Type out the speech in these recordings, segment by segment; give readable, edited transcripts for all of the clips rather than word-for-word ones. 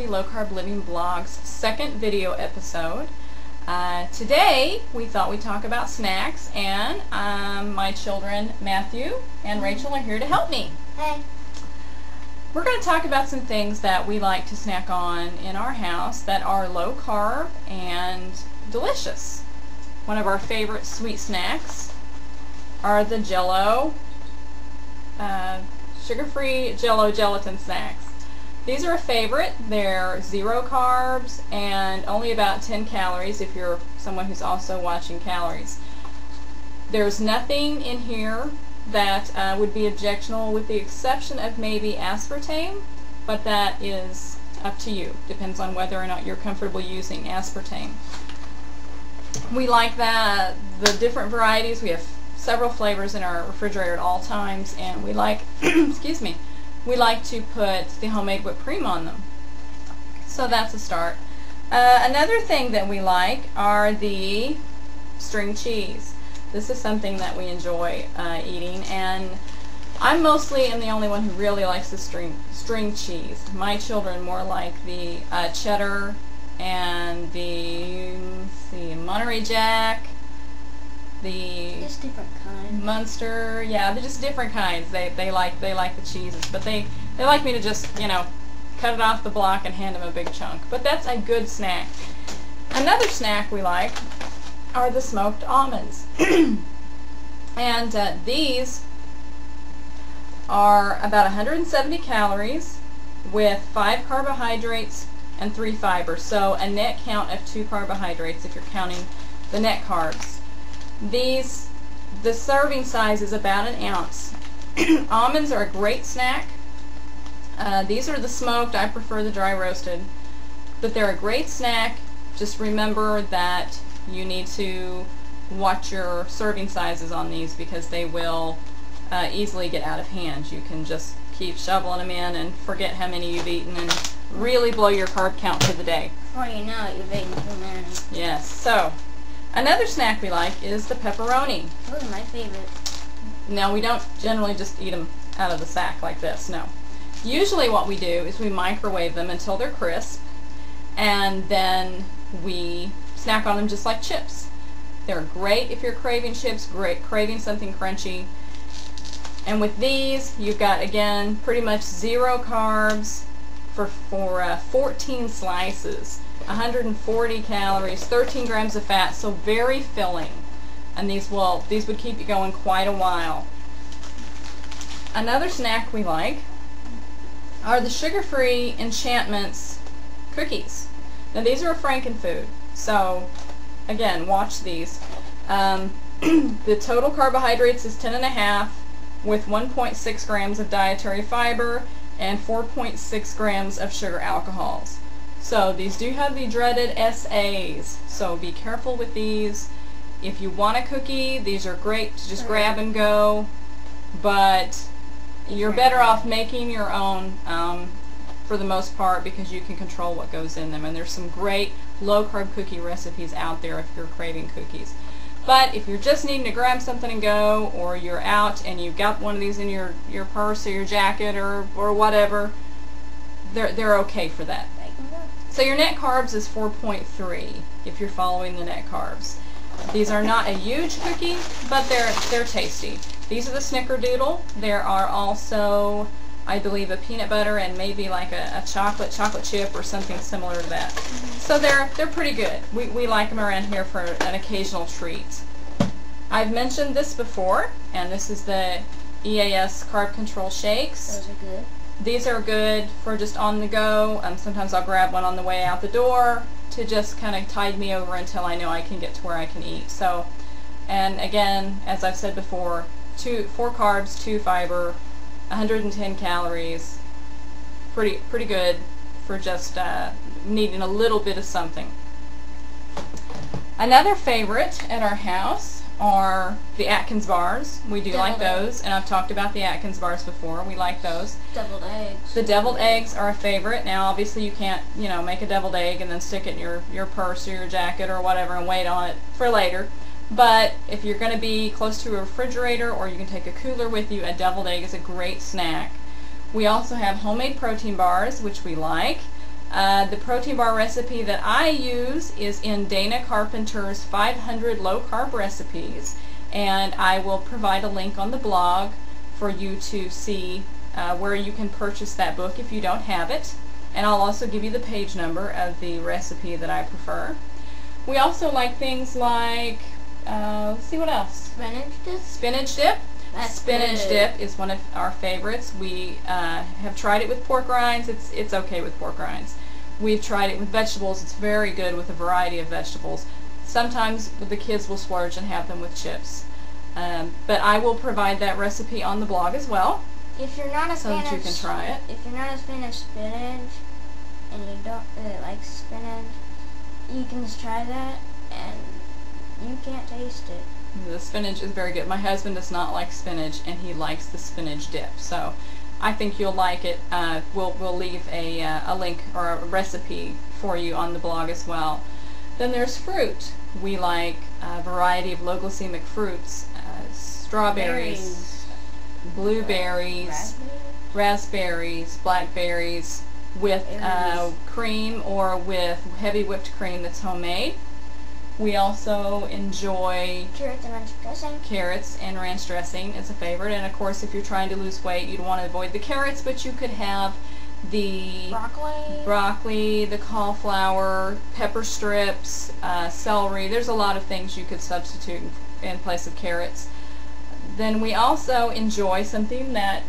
Healthy Low Carb Living blog's second video episode. Today we thought we'd talk about snacks, and my children Matthew and Rachel are here to help me. Hey. We're going to talk about some things that we like to snack on in our house that are low carb and delicious. One of our favorite sweet snacks are the Jell-O, sugar-free Jell-O gelatin snacks. These are a favorite. They're 0 carbs and only about 10 calories if you're someone who's also watching calories. There's nothing in here that would be objectionable, with the exception of maybe aspartame, but that is up to you. Depends on whether or not you're comfortable using aspartame. We like the different varieties. We have several flavors in our refrigerator at all times, and we like excuse me, we like to put the homemade whipped cream on them. So that's a start. Another thing that we like are the string cheese. This is something that we enjoy eating, and I mostly am the only one who really likes the string cheese. My children more like the cheddar and the Monterey Jack, Just different kinds. Munster. Yeah, they're just different kinds. They like the cheeses, but they like me to just, you know, cut it off the block and hand them a big chunk. But that's a good snack. Another snack we like are the smoked almonds. And these are about 170 calories with 5 carbohydrates and 3 fibers. So a net count of 2 carbohydrates if you're counting the net carbs. The serving size is about 1 ounce. Almonds are a great snack. These are the smoked. I prefer the dry roasted. But they're a great snack. Just remember that you need to watch your serving sizes on these, because they will easily get out of hand. You can just keep shoveling them in and forget how many you've eaten and really blow your carb count for the day. Before you know it, you've eaten too many. Yes. So another snack we like is the pepperoni. Those are my favorite. Now, we don't generally just eat them out of the sack like this, no. Usually what we do is we microwave them until they're crisp, and then we snack on them just like chips. They're great if you're craving chips, great craving something crunchy. And with these, you've got, again, pretty much 0 carbs for 14 slices, 140 calories, 13 grams of fat, so very filling. And these would keep you going quite a while. Another snack we like are the sugar-free Enchantments cookies. Now, these are a frankenfood, so again, watch these. The total carbohydrates is 10.5 with 1.6 grams of dietary fiber and 4.6 grams of sugar alcohols. So these do have the dreaded SAs, so be careful with these. If you want a cookie, these are great to just grab and go, but you're better off making your own for the most part, because you can control what goes in them. And there's some great low-carb cookie recipes out there if you're craving cookies. But if you're just needing to grab something and go, or you're out and you've got one of these in your purse or your jacket or whatever, they're okay for that. So your net carbs is 4.3 if you're following the net carbs. These are not a huge cookie, but they're tasty. These are the Snickerdoodle. There are also, I believe, a peanut butter and maybe like a chocolate chip or something similar to that. So they're pretty good. We like them around here for an occasional treat. I've mentioned this before, and this is the EAS Carb Control Shakes. Those are good. These are good for just on the go. Sometimes I'll grab one on the way out the door to just kind of tide me over until I know I can get to where I can eat. So, and again, as I've said before, 4 carbs, 2 fiber, 110 calories. Pretty good for just needing a little bit of something. Another favorite at our house are the Atkins bars. We do like those, and I've talked about the Atkins bars before. We like those. Deviled eggs. The deviled eggs are a favorite. Now, obviously, you can't, make a deviled egg and then stick it in your purse or your jacket or whatever and wait on it for later. But if you're going to be close to a refrigerator, or you can take a cooler with you, a deviled egg is a great snack. We also have homemade protein bars, which we like. The protein bar recipe that I use is in Dana Carpenter's 500 low-carb recipes, and I will provide a link on the blog for you to see where you can purchase that book if you don't have it. And I'll also give you the page number of the recipe that I prefer. We also like things like, let's see what else. Spinach dip? Spinach dip. That's Spinach good. dip is one of our favorites. We have tried it with pork rinds. It's okay with pork rinds. We've tried it with vegetables. It's very good with a variety of vegetables. Sometimes the kids will splurge and have them with chips. But I will provide that recipe on the blog as well, If you're not a so fan that you of can try it. if you're not a fan of spinach and you don't really like spinach, you can just try that and you can't taste it. The spinach is very good. My husband does not like spinach, and he likes the spinach dip. So I think you'll like it. We'll leave a link or a recipe for you on the blog as well. Then there's fruit. We like a variety of low glycemic fruits, strawberries, blueberries, raspberries, blackberries, with cream or with heavy whipped cream that's homemade. We also enjoy Carrots and ranch dressing. carrots, and ranch dressing is a favorite. And of course, if you're trying to lose weight, you'd want to avoid the carrots, but you could have the broccoli, the cauliflower, pepper strips, celery. There's a lot of things you could substitute in place of carrots. Then we also enjoy something that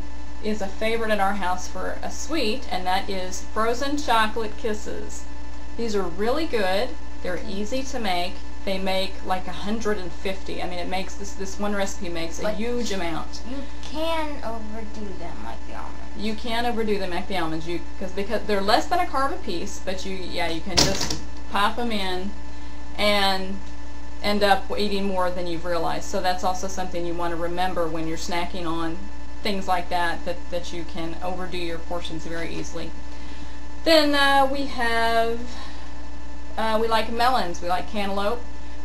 is a favorite in our house for a sweet, and that is frozen chocolate kisses. These are really good. They're easy to make. They make like 150. I mean, it makes this one recipe makes a huge amount. You can overdo them like the almonds. You can overdo them like the almonds, because they're less than a carb a piece, but you can just pop them in and end up eating more than you've realized. So that's also something you want to remember when you're snacking on things like that you can overdo your portions very easily. Then we like melons. We like cantaloupe,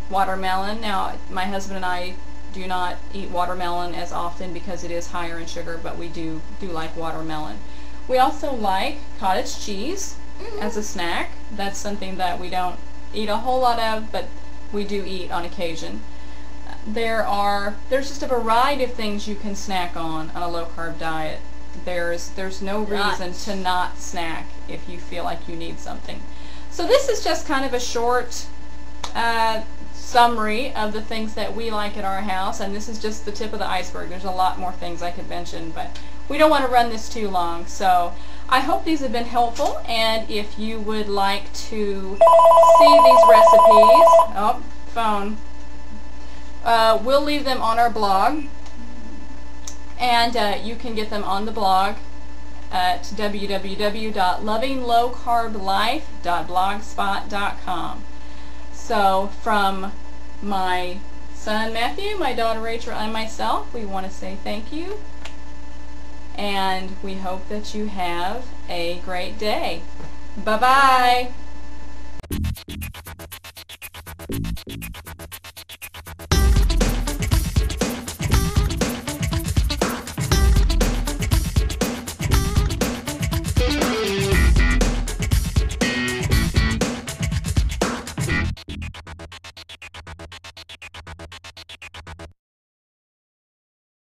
watermelon. Now, my husband and I do not eat watermelon as often because it is higher in sugar, but we do like watermelon. We also like cottage cheese as a snack. That's something that we don't eat a whole lot of, but we do eat on occasion. There's just a variety of things you can snack on a low-carb diet. There's no reason to not snack if you feel like you need something. So this is just kind of a short summary of the things that we like at our house, and this is just the tip of the iceberg. There's a lot more things I could mention, but we don't want to run this too long. So I hope these have been helpful, and if you would like to see these recipes, phone, we'll leave them on our blog, and you can get them on the blog at www.lovinglowcarblife.blogspot.com. So from my son Matthew, my daughter Rachel, and myself, we want to say thank you, and we hope that you have a great day. Bye-bye.